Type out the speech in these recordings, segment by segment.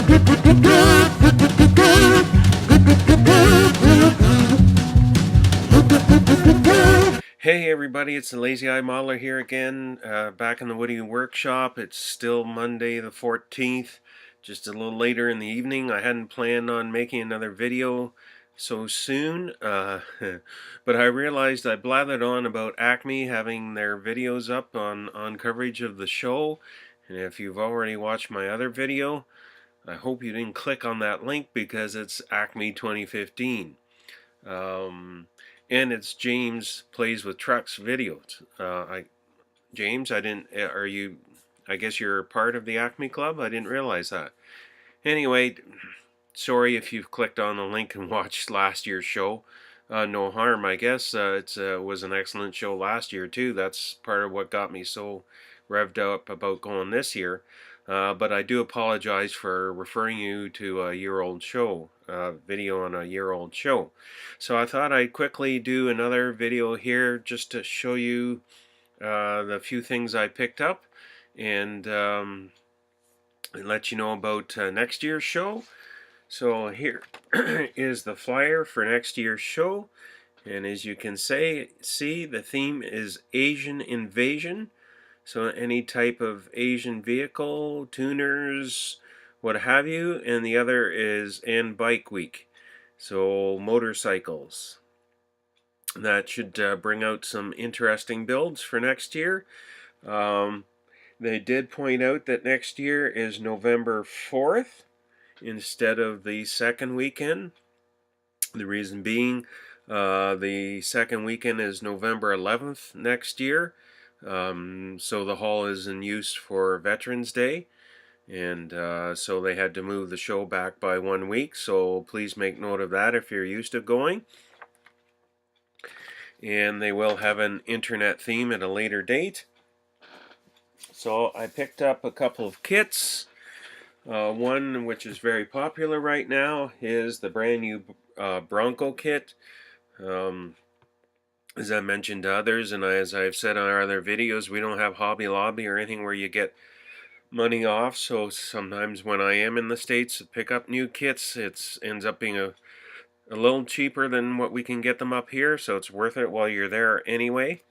Hey everybody, it's the Lazy Eye Modeler here again, back in the Woody Workshop. It's still Monday the 14th, just a little later in the evening. I hadn't planned on making another video so soon, but I realized I blathered on about Acme having their videos up on coverage of the show, and if you've already watched my other video, I hope you didn't click on that link because it's Acme 2015. And it's James Plays with Trucks videos. James, I didn't. Are you? I guess you're part of the Acme Club. I didn't realize that. Anyway, sorry if you've clicked on the link and watched last year's show. No harm, I guess. It was an excellent show last year too. That's part of what got me so revved up about going this year. But I do apologize for referring you to a year-old show, video on a year-old show. So I thought I'd quickly do another video here just to show you the few things I picked up and let you know about next year's show. So here is the flyer for next year's show, and as you can see, the theme is Asian Invasion. So any type of Asian vehicle, tuners, what have you, and the other is and Bike Week. So motorcycles. That should bring out some interesting builds for next year. They did point out that next year is November 4th instead of the second weekend. The reason being, the second weekend is November 11th next year. So the hall is in use for Veterans Day, and so they had to move the show back by 1 week, so please make note of that if you're used to going. And they will have an internet theme at a later date. So I picked up a couple of kits. One which is very popular right now is the brand new Bronco kit. As I mentioned to others, and as I've said on our other videos, we don't have Hobby Lobby or anything where you get money off, so sometimes when I am in the States to pick up new kits, it ends up being a little cheaper than what we can get them up here, so it's worth it while you're there anyway.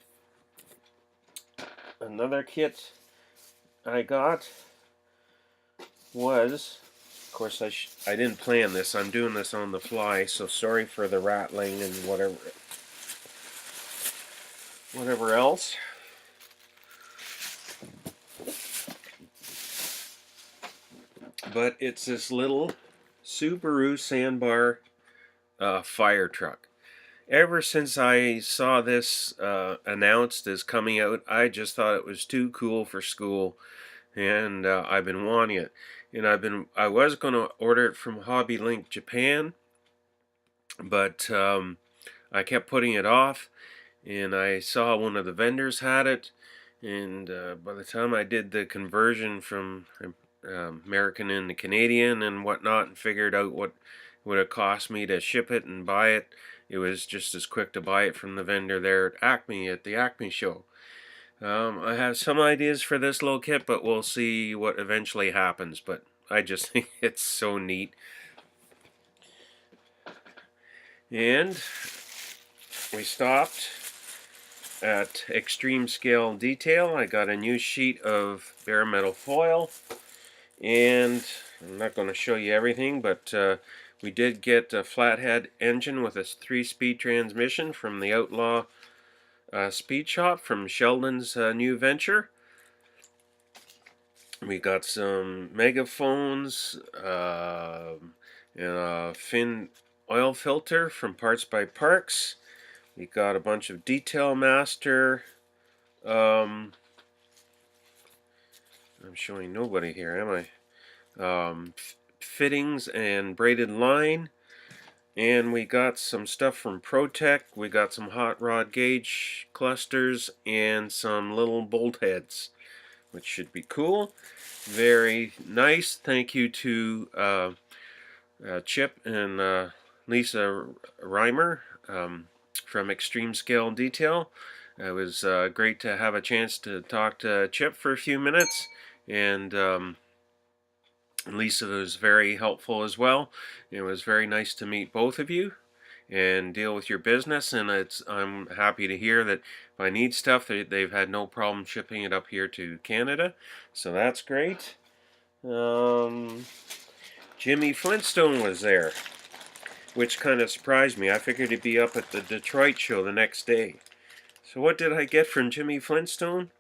Another kit I got was, of course I didn't plan this, I'm doing this on the fly, so sorry for the rattling and whatever else. But it's this little Subaru sandbar fire truck. Ever since I saw this announced as coming out, I just thought it was too cool for school, and I've been wanting it. And I was going to order it from Hobby Link Japan, but I kept putting it off, and I saw one of the vendors had it, and by the time I did the conversion from American into Canadian and whatnot, and figured out what would it cost me to ship it and buy it, it was just as quick to buy it from the vendor there at Acme, at the Acme show. I have some ideas for this little kit, but we'll see what eventually happens, but I just think it's so neat. And we stopped at Extreme Scale Detail. I got a new sheet of bare metal foil, and I'm not going to show you everything, but we did get a flathead engine with a 3-speed transmission from the Outlaw Speed Shop from Sheldon's new venture. We got some megaphones and a fin oil filter from Parts by Parks. We got a bunch of Detail Master. I'm showing nobody here, am I? Fittings and braided line. And we got some stuff from ProTech. We got some hot rod gauge clusters and some little bolt heads, which should be cool. Very nice. Thank you to Chip and Lisa Reimer from Extreme Scale Detail. It was great to have a chance to talk to Chip for a few minutes, and Lisa was very helpful as well. It was very nice to meet both of you and deal with your business, and I'm happy to hear that if I need stuff, they've had no problem shipping it up here to Canada, so that's great. Jimmy Flintstone was there, which kind of surprised me. I figured he'd be up at the Detroit show the next day. So what did I get from Jimmy Flintstone?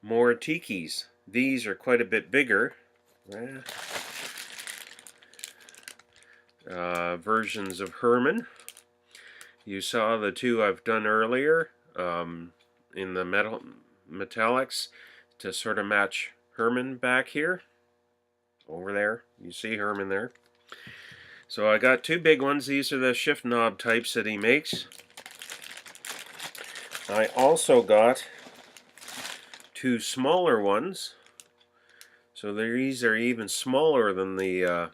More Tikis. These are quite a bit bigger. Versions of Herman. You saw the two I've done earlier in the metallics to sort of match Herman back here. Over there. You see Herman there. So I got two big ones. These are the shift knob types that he makes. I also got two smaller ones. So these are even smaller than the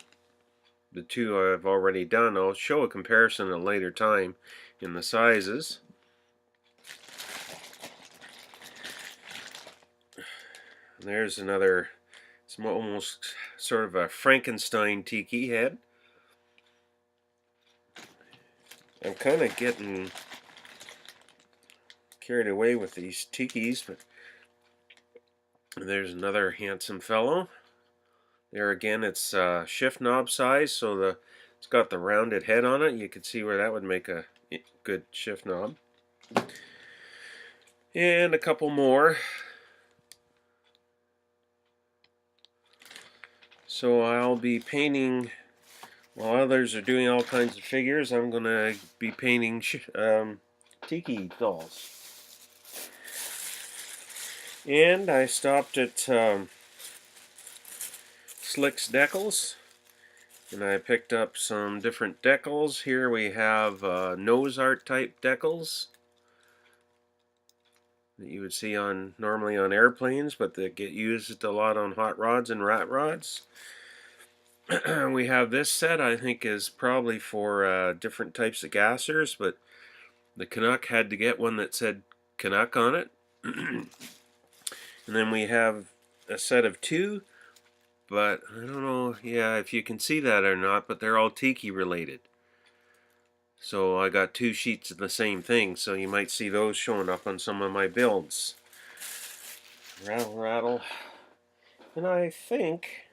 two I've already done. I'll show a comparison at a later time in the sizes. There's another, it's almost sort of a Frankenstein tiki head. I'm kind of getting carried away with these tikis, but there's another handsome fellow. There again, it's shift knob size, so it's got the rounded head on it. You can see where that would make a good shift knob. And a couple more. So I'll be painting, while others are doing all kinds of figures, I'm going to be painting tiki dolls. And I stopped at Slick's Decals, and I picked up some different decals. Here we have nose art type decals that you would see normally on airplanes, but that get used a lot on hot rods and rat rods. We have this set, I think is probably for different types of gassers, but the Canuck had to get one that said Canuck on it. And then we have a set of two, but I don't know, yeah, if you can see that or not, but they're all Tiki related. So I got two sheets of the same thing, so you might see those showing up on some of my builds. Rattle, rattle. And I think,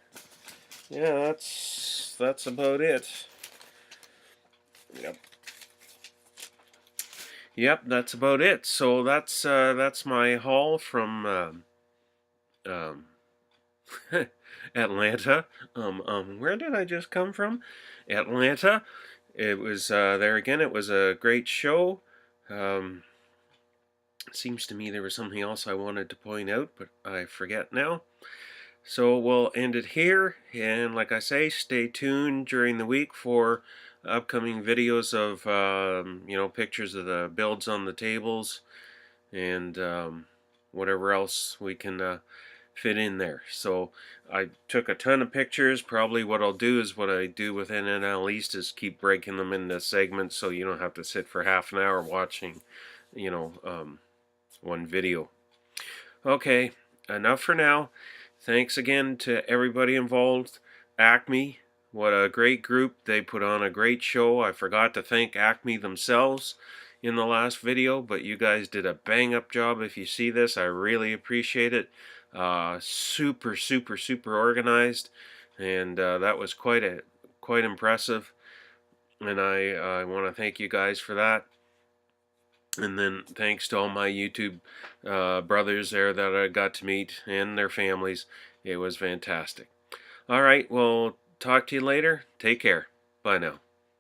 yeah, that's about it. Yep, that's about it. So that's my haul from Atlanta. Where did I just come from? Atlanta. It was there again. It was a great show. Seems to me there was something else I wanted to point out, but I forget now. So we'll end it here, and like I say, stay tuned during the week for upcoming videos of pictures of the builds on the tables and whatever else we can fit in there. So I took a ton of pictures. Probably what I'll do is what I do with NNL East is keep breaking them into segments so you don't have to sit for half an hour watching one video. Okay, enough for now. Thanks again to everybody involved. Acme, what a great group. They put on a great show. I forgot to thank Acme themselves in the last video, but you guys did a bang-up job. If you see this, I really appreciate it. Super organized, and that was quite impressive, and I want to thank you guys for that. And then thanks to all my YouTube brothers there that I got to meet and their families. It was fantastic. All right, well, talk to you later. Take care. Bye now.